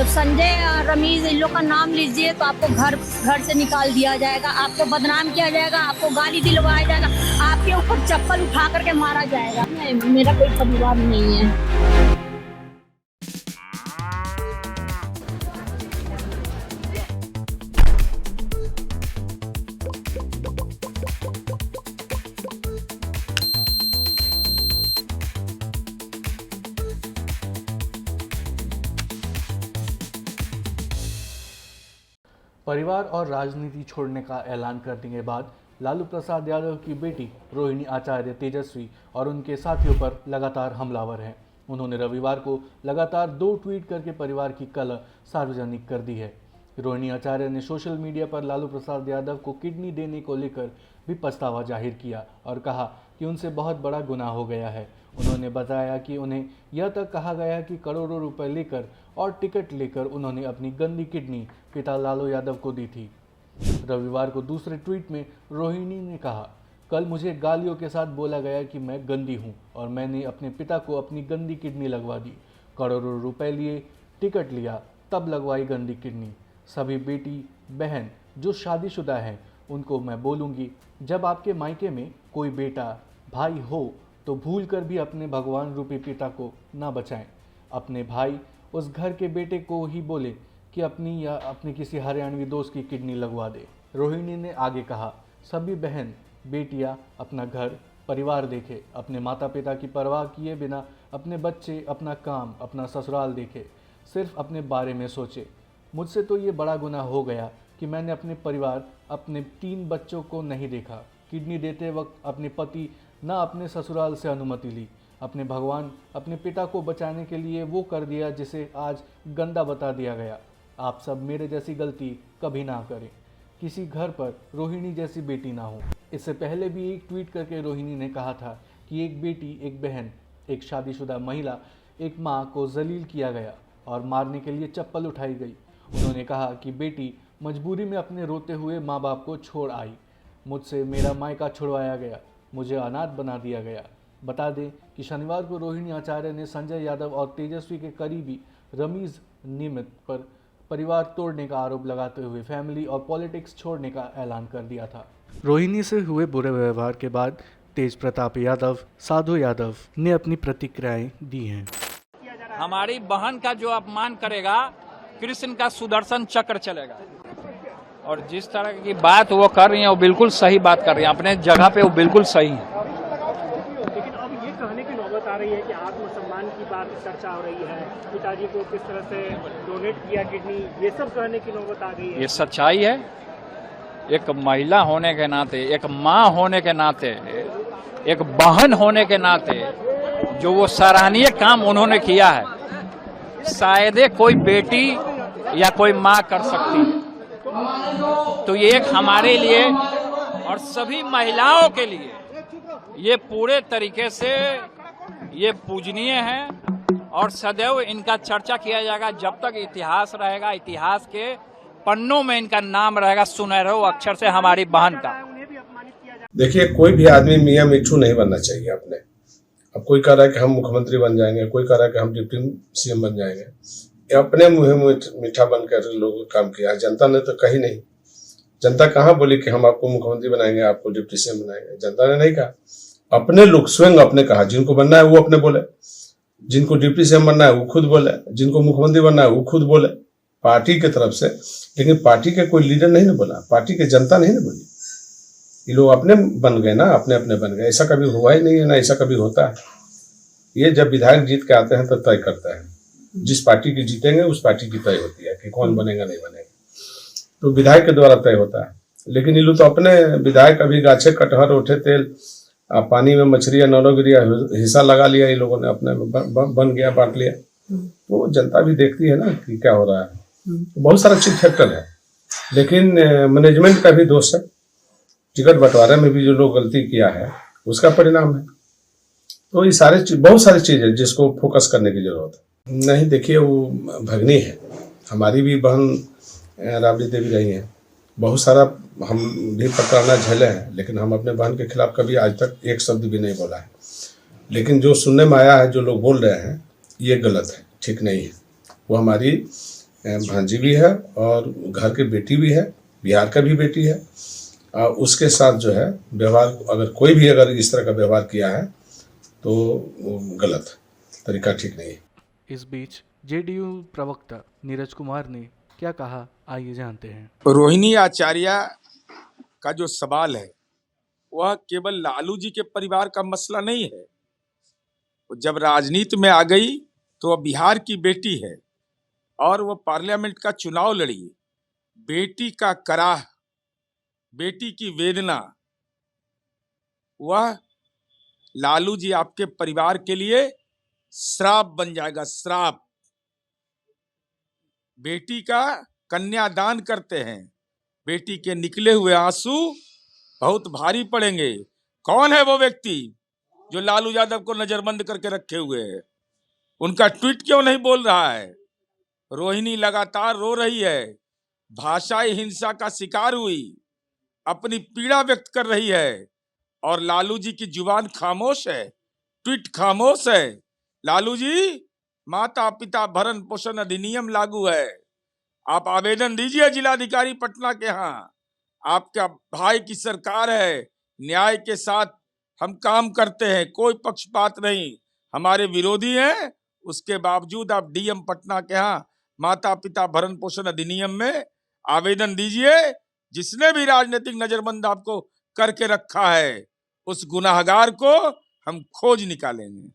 संजय रमीज इन लोग का नाम लीजिए तो आपको घर से निकाल दिया जाएगा, आपको बदनाम किया जाएगा, आपको गाली दिलवाया जाएगा, आपके ऊपर चप्पल उठा करके मारा जाएगा। नहीं, मेरा कोई परिवार नहीं है। परिवार और राजनीति छोड़ने का ऐलान करने के बाद लालू प्रसाद यादव की बेटी रोहिणी आचार्य तेजस्वी और उनके साथियों पर लगातार हमलावर हैं। उन्होंने रविवार को लगातार 2 ट्वीट करके परिवार की कलह सार्वजनिक कर दी है। रोहिणी आचार्य ने सोशल मीडिया पर लालू प्रसाद यादव को किडनी देने को लेकर भी पछतावा जाहिर किया और कहा कि उनसे बहुत बड़ा गुनाह हो गया है। उन्होंने बताया कि उन्हें यह तक कहा गया कि करोड़ों रुपए लेकर और टिकट लेकर उन्होंने अपनी गंदी किडनी पिता लालू यादव को दी थी। रविवार को दूसरे ट्वीट में रोहिणी ने कहा, कल मुझे गालियों के साथ बोला गया कि मैं गंदी हूं और मैंने अपने पिता को अपनी गंदी किडनी लगवा दी। करोड़ों रुपए लिए, टिकट लिया, तब लगवाई गंदी किडनी। सभी बेटी बहन जो शादीशुदा हैं उनको मैं बोलूँगी, जब आपके मायके में कोई बेटा भाई हो तो भूल कर भी अपने भगवान रूपी पिता को ना बचाएं। अपने भाई उस घर के बेटे को ही बोले कि अपनी या अपने किसी हरियाणवी दोस्त की किडनी लगवा दे। रोहिणी ने आगे कहा, सभी बहन बेटियां अपना घर परिवार देखे, अपने माता पिता की परवाह किए बिना अपने बच्चे, अपना काम, अपना ससुराल देखे, सिर्फ अपने बारे में सोचे। मुझसे तो ये बड़ा गुनाह हो गया कि मैंने अपने परिवार, अपने 3 बच्चों को नहीं देखा। किडनी देते वक्त अपने पति ना अपने ससुराल से अनुमति ली। अपने भगवान, अपने पिता को बचाने के लिए वो कर दिया जिसे आज गंदा बता दिया गया। आप सब मेरे जैसी गलती कभी ना करें, किसी घर पर रोहिणी जैसी बेटी ना हो। इससे पहले भी एक ट्वीट करके रोहिणी ने कहा था कि एक बेटी, एक बहन, एक शादीशुदा महिला, एक माँ को जलील किया गया और मारने के लिए चप्पल उठाई गई। उन्होंने कहा कि बेटी मजबूरी में अपने रोते हुए माँ बाप को छोड़ आई। मुझसे मेरा मायका छुड़वाया गया, मुझे अनाथ बना दिया गया। बता दें कि शनिवार को रोहिणी आचार्य ने संजय यादव और तेजस्वी के करीबी रमीज निमित पर परिवार तोड़ने का आरोप लगाते हुए फैमिली और पॉलिटिक्स छोड़ने का ऐलान कर दिया था। रोहिणी से हुए बुरे व्यवहार के बाद तेज प्रताप यादव, साधु यादव ने अपनी प्रतिक्रियाएं दी हैं। हमारी बहन का जो अपमान करेगा, कृष्ण का सुदर्शन चक्र चलेगा। और जिस तरह की बात वो कर रही है वो बिल्कुल सही बात कर रही है, अपने जगह पे वो बिल्कुल सही है। लेकिन अब ये कहने की नौबत आ रही है कि आत्मसम्मान की बात चर्चा हो रही है, पिताजी को किस तरह से डोनेट किया किडनी, ये सब कहने की नौबत आ गई है। ये सच्चाई है। एक महिला होने के नाते, एक माँ होने के नाते, एक बहन होने के नाते जो वो सराहनीय काम उन्होंने किया है, शायद कोई बेटी या कोई माँ कर सकती है। तो ये एक हमारे लिए और सभी महिलाओं के लिए ये पूरे तरीके से ये पूजनीय है और सदैव इनका चर्चा किया जाएगा। जब तक इतिहास रहेगा, इतिहास के पन्नों में इनका नाम रहेगा सुनहरे अक्षर से, हमारी बहन का। देखिए, कोई भी आदमी मियाँ मिट्ठू नहीं बनना चाहिए अपने। अब कोई कह रहा है कि हम मुख्यमंत्री बन जाएंगे, कोई कह रहा है कि हम डिप्टी सीएम बन जाएंगे। अपने मुँह मीठा बनकर लोगों का काम किया है। जनता ने तो कही नहीं। जनता कहाँ बोली कि हम आपको मुख्यमंत्री बनाएंगे, आपको डिप्टी सीएम बनाएंगे। जनता ने नहीं कहा। अपने लोग स्वयं अपने कहा। जिनको बनना है वो अपने बोले, जिनको डिप्टी सीएम बनना है वो खुद बोले, जिनको मुख्यमंत्री बनना है वो खुद बोले पार्टी की तरफ से। लेकिन पार्टी के कोई लीडर नहीं ने बोला, पार्टी के जनता नहीं ने बोली। ये लोग अपने बन गए ना, अपने अपने बन गए। ऐसा कभी हुआ ही नहीं है, ना ऐसा कभी होता है। ये जब विधायक जीत के आते हैं तो तय करता है, जिस पार्टी की जीतेंगे उस पार्टी की तय होती है कि कौन बनेगा नहीं बनेगा, तो विधायक के द्वारा तय होता है। लेकिन ये लोग तो अपने विधायक अभी गाछे कटहर उठे तेल, पानी में मछलियां नौनो गिरिया, हिस्सा लगा लिया ये लोगों ने, अपने बन गया, बांट लिया। तो जनता भी देखती है ना कि क्या हो रहा है। तो बहुत सारा चीज फैक्टर है, लेकिन मैनेजमेंट का भी दोष है। टिकट बंटवारे में भी जो लोग गलती किया है उसका परिणाम है। तो ये बहुत सारी चीज है जिसको फोकस करने की जरूरत है। नहीं, देखिए, वो भगनी है, हमारी भी बहन राबड़ी देवी रही है। बहुत सारा हम भी पकड़ना झेले हैं, लेकिन हम अपने बहन के खिलाफ कभी आज तक एक शब्द भी नहीं बोला है। लेकिन जो सुनने में आया है, जो लोग बोल रहे हैं, ये गलत है, ठीक नहीं है। वो हमारी भांजी भी है और घर की बेटी भी है, बिहार का भी बेटी है। उसके साथ जो है व्यवहार, अगर कोई भी अगर इस तरह का व्यवहार किया है तो वो गलत है, तरीका ठीक नहीं है। इस बीच जेडीयू प्रवक्ता नीरज कुमार ने क्या कहा, आइए जानते हैं। रोहिणी आचार्य का जो सवाल है वह केवल लालू जी के परिवार का मसला नहीं है। वो जब राजनीति में आ गई तो वह बिहार की बेटी है और वह पार्लियामेंट का चुनाव लड़ी। बेटी का कराह, बेटी की वेदना, वह लालू जी आपके परिवार के लिए श्राप बन जाएगा, श्राप। बेटी का कन्यादान करते हैं, बेटी के निकले हुए आंसू बहुत भारी पड़ेंगे। कौन है वो व्यक्ति जो लालू यादव को नजरबंद करके रखे हुए है? उनका ट्वीट क्यों नहीं बोल रहा है? रोहिणी लगातार रो रही है, भाषाई हिंसा का शिकार हुई, अपनी पीड़ा व्यक्त कर रही है और लालू जी की जुबान खामोश है, ट्वीट खामोश है। लालू जी, माता पिता भरण पोषण अधिनियम लागू है, आप आवेदन दीजिए जिलाधिकारी पटना के यहाँ। आपका भाई की सरकार है, न्याय के साथ हम काम करते हैं, कोई पक्षपात नहीं। हमारे विरोधी हैं, उसके बावजूद आप डीएम पटना के यहाँ माता पिता भरण पोषण अधिनियम में आवेदन दीजिए। जिसने भी राजनीतिक नजरबंद आपको करके रखा है, उस गुनाहगार को हम खोज निकालेंगे।